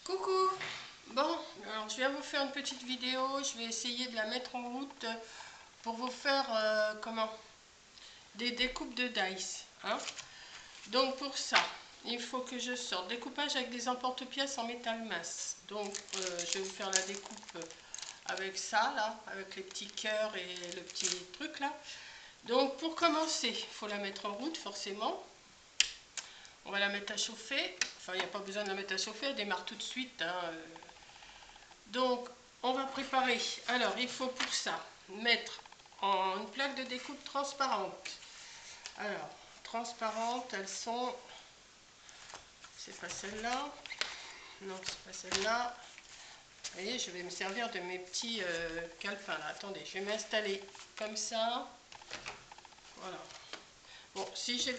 Coucou. Bon, alors je viens vous faire une petite vidéo. Je vais essayer de la mettre en route pour vous faire des découpes de dice. Donc pour ça, il faut que je sorte découpage avec des emporte-pièces en métal masse. Donc je vais vous faire la découpe avec ça là, avec les petits cœurs et le petit truc là. Donc pour commencer, il faut la mettre en route forcément. On va la mettre à chauffer. Enfin, il n'y a pas besoin de la mettre à chauffer, elle démarre tout de suite. Donc, on va préparer. Alors, il faut pour ça mettre en une plaque de découpe transparente. Alors, transparentes, elles sont... C'est pas celle-là. Non, c'est pas celle-là. Vous voyez, je vais me servir de mes petits calepins là. Attendez, je vais m'installer comme ça. Voilà. Bon, si je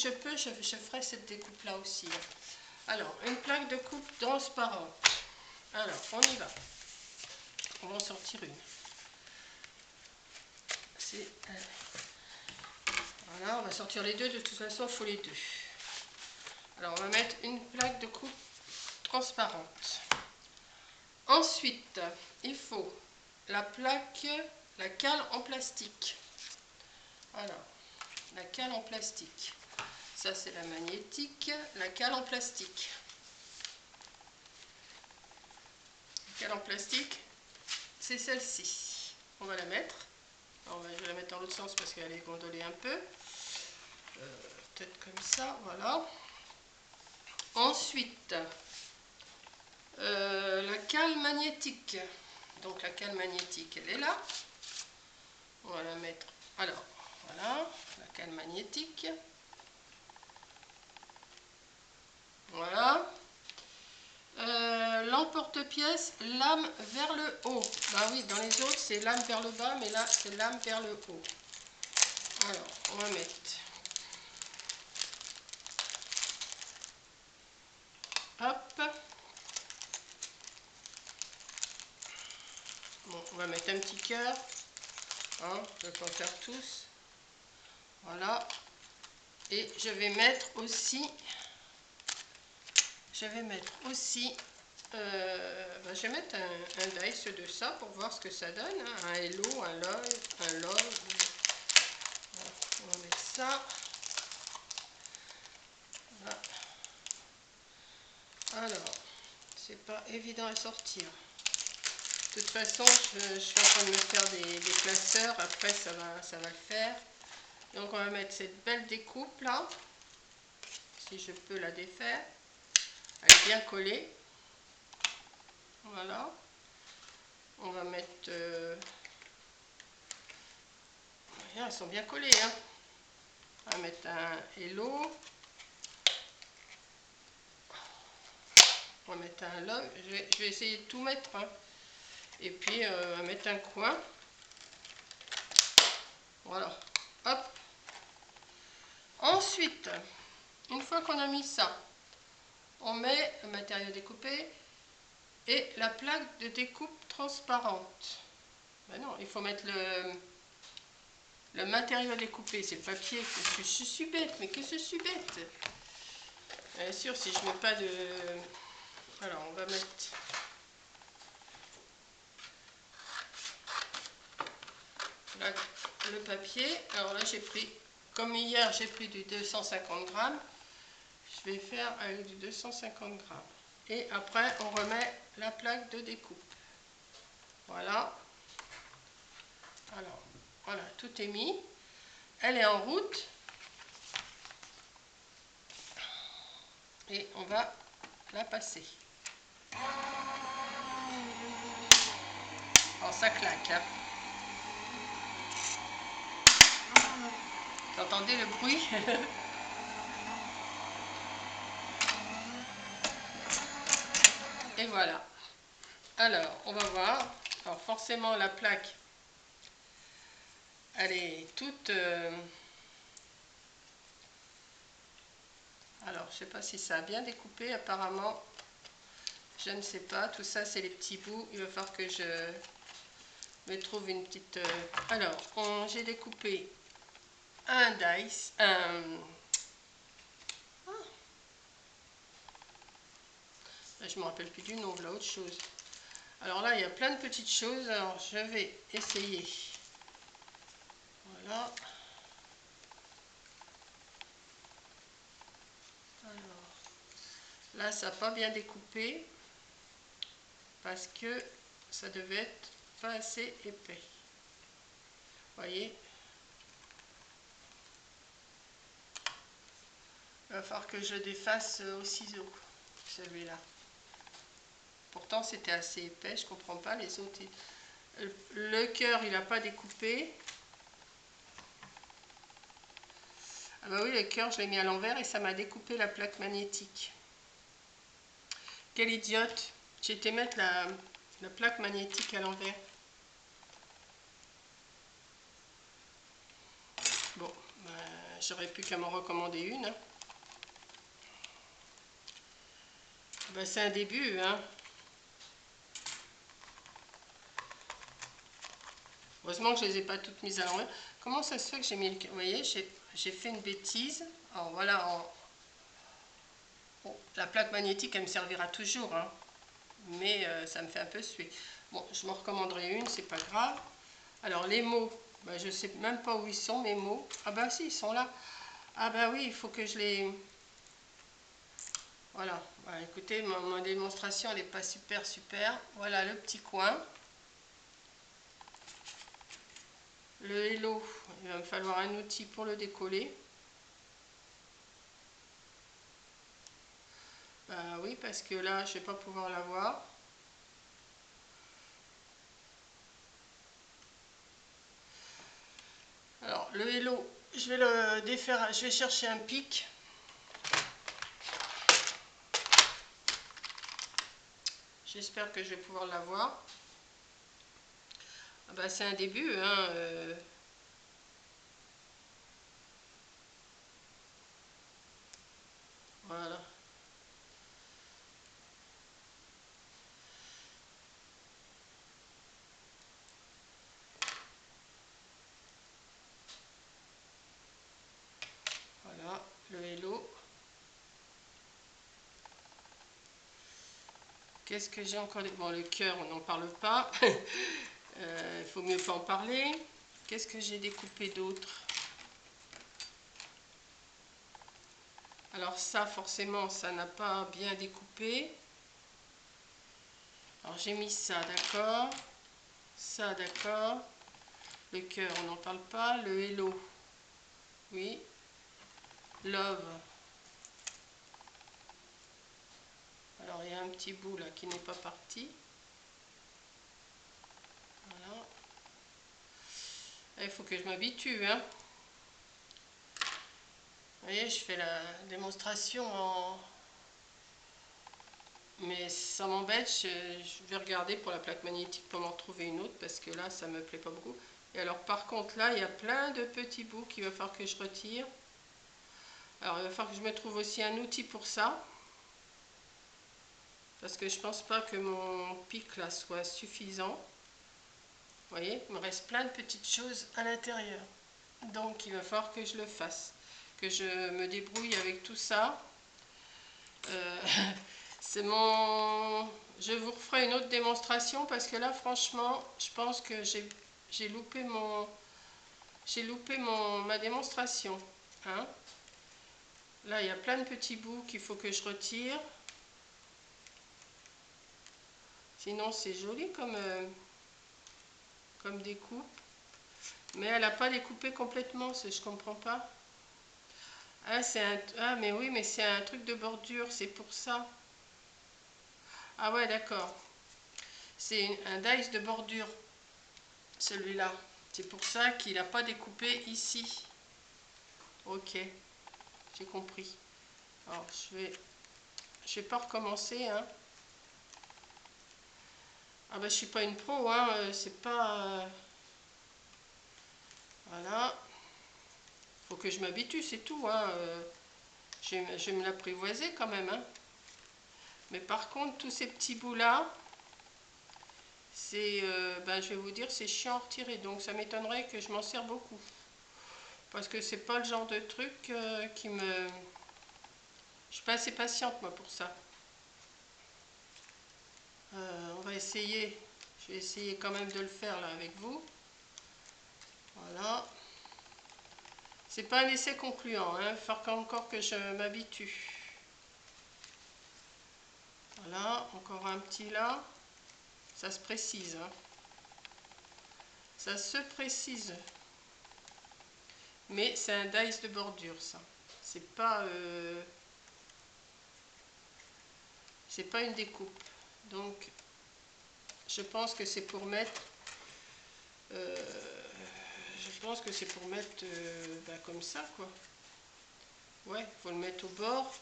peux, je ferai cette découpe-là aussi. Alors, une plaque de coupe transparente. Alors, on y va. On va en sortir une. Voilà, on va sortir les deux. De toute façon, il faut les deux. Alors, on va mettre une plaque de coupe transparente. Ensuite, il faut la cale en plastique. Voilà, la cale en plastique. Ça, c'est la magnétique. La cale en plastique. La cale en plastique, c'est celle-ci. On va la mettre. Alors, je vais la mettre dans l'autre sens parce qu'elle est gondolée un peu. Peut-être comme ça, voilà. Ensuite, la cale magnétique. Donc la cale magnétique, elle est là. On va la mettre. Alors, voilà, la cale magnétique. Voilà. L'emporte-pièce, lame vers le haut. Bah oui, dans les autres, c'est lame vers le bas, mais là, c'est lame vers le haut. Alors, on va mettre. Hop. Bon, on va mettre un petit cœur. Je vais pas faire tous. Voilà. Et je vais mettre aussi... je vais mettre un dice de ça pour voir ce que ça donne. Un hello, un love. On va mettre ça. Voilà. Alors, c'est pas évident à sortir. De toute façon, je suis en train de me faire des placeurs. Après, ça va le faire. Donc, on va mettre cette belle découpe là. Si je peux la défaire. Elle est bien collée. Voilà. On va mettre... elles sont bien collées. On va mettre un hello. On va mettre un love. Je vais essayer de tout mettre. Et puis, on va mettre un coin. Voilà. Hop. Ensuite, une fois qu'on a mis ça, on met le matériau découpé et la plaque de découpe transparente. Ben non, il faut mettre le matériau découpé, c'est le papier. Je suis bête, mais que je suis bête. Bien sûr, si je ne mets pas de... Alors, on va mettre... là, le papier. Alors là, j'ai pris, comme hier, j'ai pris du 250 grammes. Je vais faire avec du 250 grammes. Et après, on remet la plaque de découpe. Voilà. Alors, voilà, tout est mis. Elle est en route. Et on va la passer. Alors, ça claque. Vous entendez le bruit? Et voilà. Alors, on va voir. Alors, forcément, la plaque, elle est toute... Alors, je ne sais pas si ça a bien découpé, apparemment. Je ne sais pas. Tout ça, c'est les petits bouts. Il va falloir que je me trouve une petite... Alors, j'ai découpé un dice, Je ne me rappelle plus du nom, là, autre chose. Alors là, il y a plein de petites choses. Alors, je vais essayer. Voilà. Alors, là, ça n'a pas bien découpé parce que ça devait être pas assez épais. Vous voyez? Il va falloir que je défasse au ciseau, celui-là. Pourtant, c'était assez épais, je comprends pas. Les autres, le cœur, il n'a pas découpé. Ah bah oui, le cœur, je l'ai mis à l'envers et ça m'a découpé la plaque magnétique. Quelle idiote! J'ai été mettre la plaque magnétique à l'envers. Bon, bah, j'aurais plus qu'à m'en recommander une. Hein. Bah, c'est un début, hein. Heureusement que je ne les ai pas toutes mises à l'envers. Comment ça se fait que j'ai mis le... Vous voyez, j'ai fait une bêtise. Alors voilà, bon, la plaque magnétique, elle me servira toujours, hein. Mais ça me fait un peu suer. Bon, je m'en recommanderai une, c'est pas grave. Alors les mots, bah, je ne sais même pas où ils sont, mes mots. Ah bah si, ils sont là. Ah bah oui, il faut que je les... Voilà, bah, écoutez, ma démonstration, elle n'est pas super. Voilà le petit coin. Le hello, il va me falloir un outil pour le décoller. Bah oui, parce que là, je ne vais pas pouvoir l'avoir. Alors, le hello, je vais le défaire, je vais chercher un pic. J'espère que je vais pouvoir l'avoir. Ah bah, c'est un début, hein. Voilà. Voilà, le hello. Qu'est-ce que j'ai encore? Bon, le cœur, on n'en parle pas. Il faut mieux pas en parler. Qu'est-ce que j'ai découpé d'autre? Alors ça, forcément, ça n'a pas bien découpé. Alors j'ai mis ça, d'accord. Ça, d'accord. Le cœur, on n'en parle pas. Le hello, oui. Love. Alors il y a un petit bout là qui n'est pas parti. Voilà. Il faut que je m'habitue, hein. Vous voyez, je fais la démonstration en... Mais ça m'embête, je vais regarder pour la plaque magnétique pour m'en trouver une autre parce que là, ça me plaît pas beaucoup. Et alors par contre là, il y a plein de petits bouts qu'il va falloir que je retire. Alors il va falloir que je me trouve aussi un outil pour ça. Parce que je pense pas que mon pic là soit suffisant. Vous voyez, il me reste plein de petites choses à l'intérieur. Donc il va falloir que je le fasse. Que je me débrouille avec tout ça. C'est mon... Je vous referai une autre démonstration parce que là franchement, je pense que j'ai loupé ma démonstration. Hein. Là, il y a plein de petits bouts qu'il faut que je retire. Sinon, c'est joli comme découpe. Mais elle n'a pas découpé complètement, je comprends pas. Ah, ah, mais oui, mais c'est un truc de bordure, c'est pour ça. Ah ouais, d'accord. C'est un dice de bordure, celui-là. C'est pour ça qu'il n'a pas découpé ici. Ok, j'ai compris. Alors, je vais pas recommencer, hein. Ah bah, je suis pas une pro, hein. C'est pas... Voilà. Faut que je m'habitue, c'est tout, hein. Je vais me l'apprivoiser quand même, hein. Mais par contre, tous ces petits bouts-là, c'est, ben, je vais vous dire, c'est chiant à retirer. Donc, ça m'étonnerait que je m'en sers beaucoup. Parce que c'est pas le genre de truc qui me... Je suis pas assez patiente, moi, pour ça. On va essayer, je vais essayer quand même de le faire là avec vous. Voilà. C'est pas un essai concluant, hein. Il faut encore que je m'habitue. Voilà, encore un petit là. Ça se précise, hein. Ça se précise. Mais c'est un dice de bordure, ça. C'est pas une découpe. Donc, je pense que c'est pour mettre... je pense que c'est pour mettre comme ça, quoi. Ouais, il faut le mettre au bord.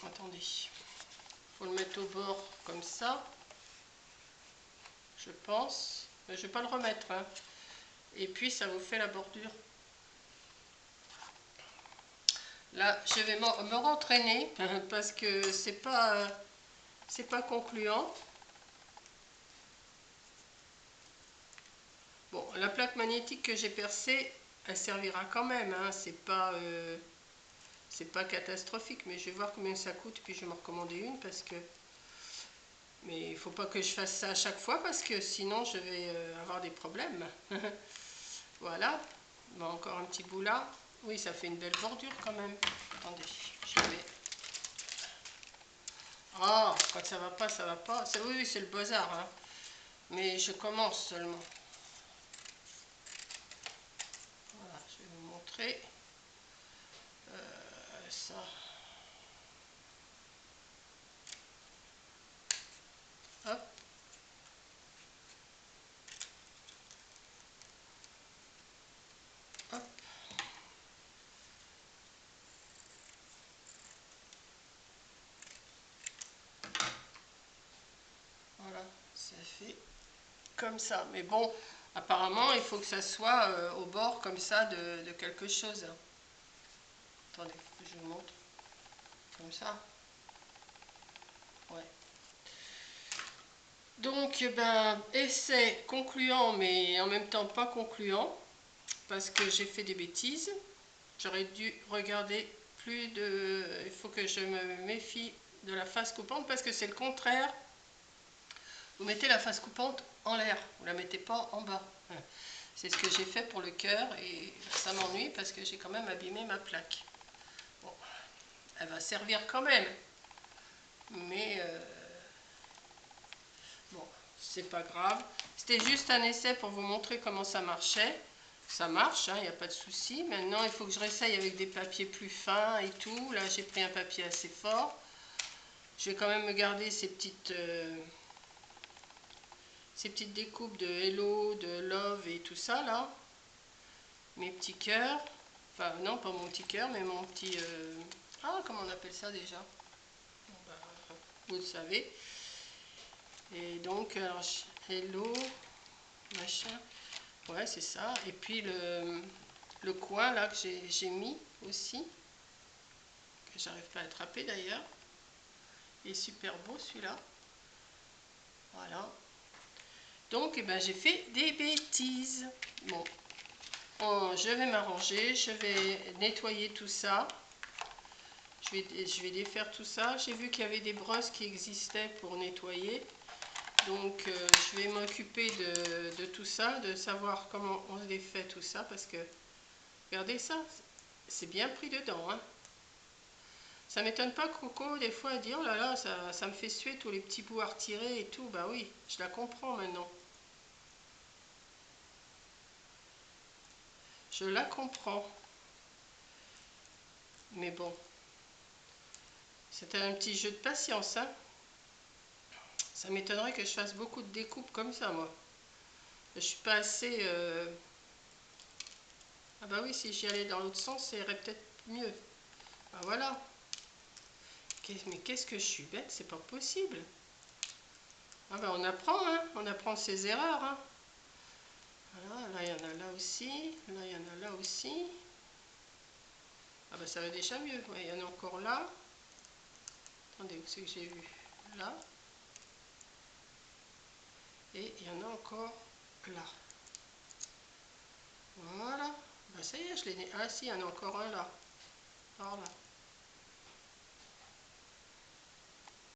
Attendez. Il faut le mettre au bord comme ça. Je pense. Mais je ne vais pas le remettre, hein. Et puis, ça vous fait la bordure. Là, je vais me rentraîner parce que c'est pas concluant. Bon, la plaque magnétique que j'ai percée, elle servira quand même, hein. C'est pas catastrophique, mais je vais voir combien ça coûte, puis je vais me recommander une parce que... Mais il faut pas que je fasse ça à chaque fois parce que sinon je vais avoir des problèmes. Voilà. Bon, encore un petit bout là. Oui, ça fait une belle bordure quand même. Attendez, je vais... Ah, quand ça va pas, ça va pas. Oui, c'est le bazar, hein. Mais je commence seulement. Voilà, je vais vous montrer. Ça. Hop. Hop. Voilà, ça fait comme ça. Mais bon, apparemment, il faut que ça soit au bord comme ça de quelque chose. Attendez, je vous montre. Comme ça. Ouais. Donc, essai concluant, mais en même temps pas concluant, parce que j'ai fait des bêtises. J'aurais dû regarder plus de... Il faut que je me méfie de la face coupante, parce que c'est le contraire. Vous mettez la face coupante en l'air, vous ne la mettez pas en bas. C'est ce que j'ai fait pour le cœur, et ça m'ennuie, parce que j'ai quand même abîmé ma plaque. Bon, elle va servir quand même, mais... bon, c'est pas grave. C'était juste un essai pour vous montrer comment ça marchait. Ça marche, il n'y a pas de souci. Maintenant, il faut que je réessaye avec des papiers plus fins et tout. Là, j'ai pris un papier assez fort. Je vais quand même me garder ces petites découpes de Hello, de Love et tout ça, là. Mes petits cœurs. Enfin, non, pas mon petit cœur, mais mon petit... Ah, comment on appelle ça déjà? Bon, vous le savez. Et donc, alors, Hello, machin. Ouais, c'est ça. Et puis le coin là que j'ai mis aussi, que j'arrive pas à attraper d'ailleurs. Il est super beau celui-là. Voilà. Donc, j'ai fait des bêtises. Bon, je vais m'arranger, je vais nettoyer tout ça. Je vais défaire tout ça. J'ai vu qu'il y avait des brosses qui existaient pour nettoyer. Donc, je vais m'occuper de tout ça, de savoir comment on défait tout ça, parce que, regardez ça, c'est bien pris dedans, hein. Ça m'étonne pas que Coco, des fois, elle dit, oh là là, ça me fait suer tous les petits bouts à retirer et tout. Bah oui, je la comprends maintenant. Je la comprends. Mais bon, c'était un petit jeu de patience, hein. Ça m'étonnerait que je fasse beaucoup de découpes comme ça, moi. Je suis pas assez... Ah bah oui, si j'y allais dans l'autre sens, ça irait peut-être mieux. Bah voilà. Mais qu'est-ce que je suis bête, c'est pas possible. Ah bah on apprend, hein. On apprend ses erreurs, hein. Voilà, là il y en a là aussi. Là il y en a là aussi. Ah bah ça va déjà mieux. Ouais, il y en a encore là. Attendez, où c'est que j'ai vu? Là. Et il y en a encore là. Voilà. Bah ça y est, je l'ai... Ah si, il y en a encore un là. Par là.